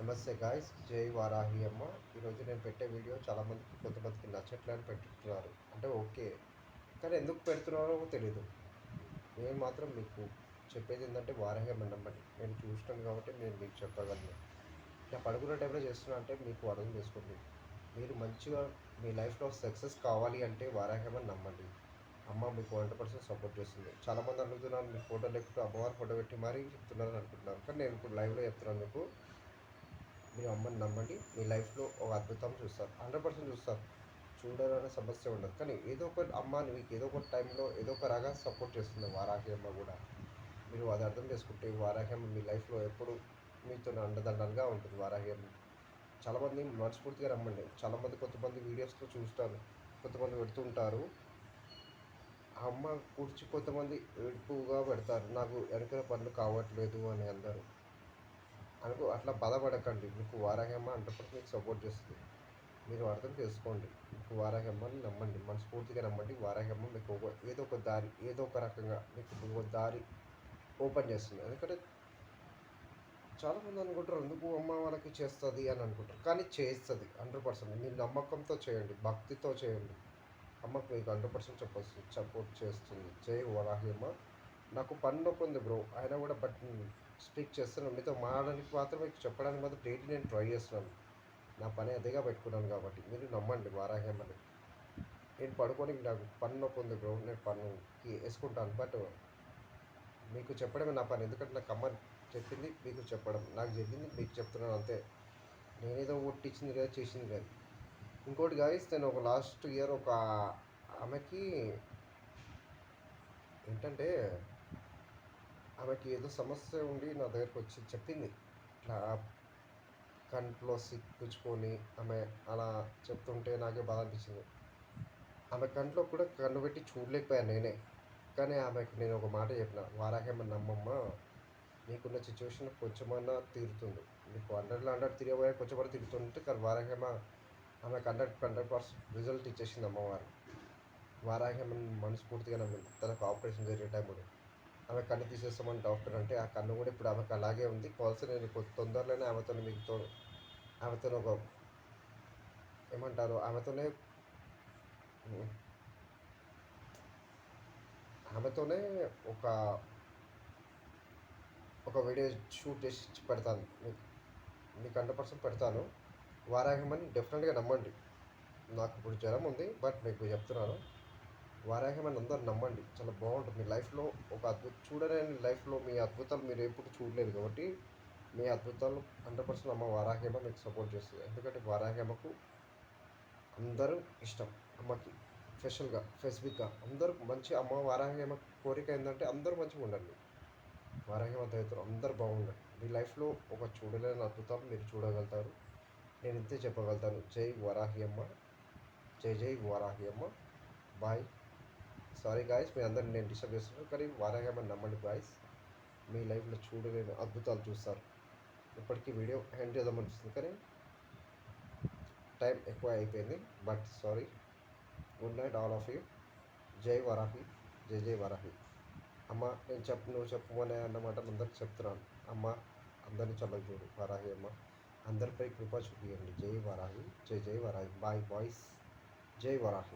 నమస్తే గాయ్స్, జై వారాహి అమ్మ. ఈరోజు నేను పెట్టే వీడియో చాలామందికి కొంతమందికి నచ్చట్లని పెట్టుతున్నారు. అంటే ఓకే, కానీ ఎందుకు పెడుతున్నారో తెలియదు. నేను మాత్రం మీకు చెప్పేది ఏంటంటే వారాహి అమ్మ నమ్మండి. నేను చూసినాను కాబట్టి నేను మీకు చెప్పగలను. ఇలా పడుకున్న టైంలో చేస్తున్నా అంటే మీకు అర్థం చేసుకోండి. మీరు మంచిగా మీ లైఫ్లో సక్సెస్ కావాలి అంటే వారాహి అమ్మని నమ్మండి. అమ్మ మీకు 100% సపోర్ట్ చేస్తుంది. చాలామంది అడుగుతున్నారు, మీ ఫోటో లేకపోతే అమ్మవారి ఫోటో పెట్టి మరీ చెప్తున్నారని అనుకుంటున్నారు. కానీ నేను ఇప్పుడు లైవ్లో చెప్తున్నాను మీకు. మీ అమ్మని నమ్మండి. మీ లైఫ్లో ఒక అద్భుతం చూస్తారు. 100% చూస్తారు. చూడాలనే సమస్య ఉండదు. కానీ ఏదో ఒక అమ్మ మీకు ఏదో ఒక టైంలో ఏదో ఒక రకంగా సపోర్ట్ చేస్తుంది వారాహి అమ్మ కూడా. మీరు అది అర్థం చేసుకుంటే వారాహి అమ్మ మీ లైఫ్లో ఎప్పుడు మీతో అండదండలుగా ఉంటుంది వారాహి అమ్మ. చాలామంది మనస్ఫూర్తిగా నమ్మండి. చాలామంది కొంతమంది వీడియోస్లో చూస్తాను, కొంతమంది పెడుతుంటారు. ఆ అమ్మ కూర్చి కొంతమంది ఏడుపుగా పెడతారు, నాకు వెనకల పనులు కావట్లేదు అని అందరూ అట్లా బాధపడకండి. మీకు వారాహమ్మ 100% మీకు సపోర్ట్ చేస్తుంది. మీరు అర్థం చేసుకోండి. మీకు వారాహమ్మని నమ్మండి, మనస్ఫూర్తిగా నమ్మండి. వారాహమ్మ మీకు ఏదో ఒక దారి, ఏదో ఒక రకంగా మీకు ఒక దారి ఓపెన్ చేస్తుంది. ఎందుకంటే చాలామంది అనుకుంటారు, ఎందుకు అమ్మ వాళ్ళకి చేస్తుంది అని అనుకుంటారు, కానీ చేస్తుంది 100%. మీరు నమ్మకంతో చేయండి, భక్తితో చేయండి. అమ్మకు మీకు 100% సపోర్ట్ చేస్తుంది. జై వారాహి అమ్మ. నాకు పని నొప్పి ఉంది బ్రో, అయినా కూడా బట్ స్పీక్ చేస్తున్నాను. మీతో మాట్లాడడానికి మాత్రం మీకు చెప్పడానికి మాత్రం డైలీ నేను ట్రై చేస్తున్నాను. నా పని అదేగా పెట్టుకున్నాను కాబట్టి మీరు నమ్మండి వారాహి అమ్మని. నేను పడుకొని నాకు పని నొప్పి ఉంది బ్రో, నేను పనుకి వేసుకుంటాను. బట్ మీకు చెప్పడమే నా పని. ఎందుకంటే నాకు అమ్మ చెప్పింది మీకు చెప్పడం, నాకు జరిగింది మీకు చెప్తున్నాను అంతే. నేనేదో ఒట్టిచ్చింది లేదు, చేసింది లేదు. ఇంకోటి గాయస్, నేను ఒక లాస్ట్ ఇయర్ ఒక ఆమెకి ఏంటంటే ఆమెకి ఏదో సమస్య ఉండి నా దగ్గరకు వచ్చి చెప్పింది. ఇట్లా కంట్లో సిక్కుచుకొని ఆమె అలా చెప్తుంటే నాకే బాధ అనిపించింది. ఆమె కంట్లో కూడా కన్ను పెట్టి చూడలేకపోయాను నేనే. కానీ ఆమెకు నేను ఒక మాట చెప్పిన, వారాహేమ నమ్మమ్మ, నీకున్న సిచ్యువేషన్ కొంచెమన్నా తీరుతుంది. నీకు 100 తిరగబోయే కొంచెమన్నా తీరుతుంటే, కానీ వారాహేమ ఆమెకు 100% రిజల్ట్ ఇచ్చేసింది అమ్మవారు. వారాహేమని మనస్ఫూర్తిగా నమ్మింది. తనకు ఆపరేషన్ జరిగే టైంలో ఆమె కన్ను తీసేస్తామని డాక్టర్ అంటే, ఆ కన్ను కూడా ఇప్పుడు ఆమెకు అలాగే ఉంది. కావాల్సి నేను తొందరలోనే ఆమెతో ఒక ఏమంటారు, ఆమెతోనే ఒక ఒక వీడియో షూట్ చేసి పెడతాను మీకు. మీకు 100% పెడతాను. వారాహిమని డెఫినెట్గా నమ్మండి. నాకు ఇప్పుడు జ్వరం ఉంది, బట్ మీకు చెప్తున్నాను, వారాహిమని అందరూ నమ్మండి. చాలా బాగుంటుంది మీ లైఫ్లో. ఒక చూడలేని లైఫ్లో మీ అద్భుతాలు మీరు ఎప్పుడు చూడలేదు కాబట్టి, మీ అద్భుతాలు 100% అమ్మ వారాహిమ మీకు సపోర్ట్ చేస్తుంది. ఎందుకంటే వారాహిమకు అందరూ ఇష్టం. అమ్మకి స్పెసిఫిక్గా అందరూ మంచి అమ్మ వారాహిమ కోరిక ఏంటంటే అందరూ మంచిగా ఉండండి. వారాహిమ దయతో అందరూ బాగుండండి. మీ లైఫ్లో ఒక చూడలేని అద్భుతాలు మీరు చూడగలుగుతారు. నేను ఇంతే చెప్పగలుగుతాను. జై వారాహి అమ్మ. జై జై వారాహి అమ్మ. బాయ్. సారీ గాయస్, మీ అందరిని నేను డిస్టర్బ్ చేస్తున్నాను, కానీ వారాహి అమ్మని నమ్మండి గాయస్. మీ లైఫ్లో చూడలేని అద్భుతాలు చూస్తారు. ఇప్పటికీ వీడియో ఎండ్ చేద్దామనిపిస్తుంది, కానీ టైం ఎక్కువ అయిపోయింది. But sorry. Good night all of you. జై వారాహి. జై జై వారాహి అమ్మ. నేను నువ్వు చెప్పమనే అన్నమాట అందరికి చెప్తున్నాను. అమ్మ అందరినీ చల్లగా చూడు వారాహి అమ్మ. అందరిపై కృప చూపియండి. జై వారాహి. జై జై వారాహి. Bye boys. జై వారాహి.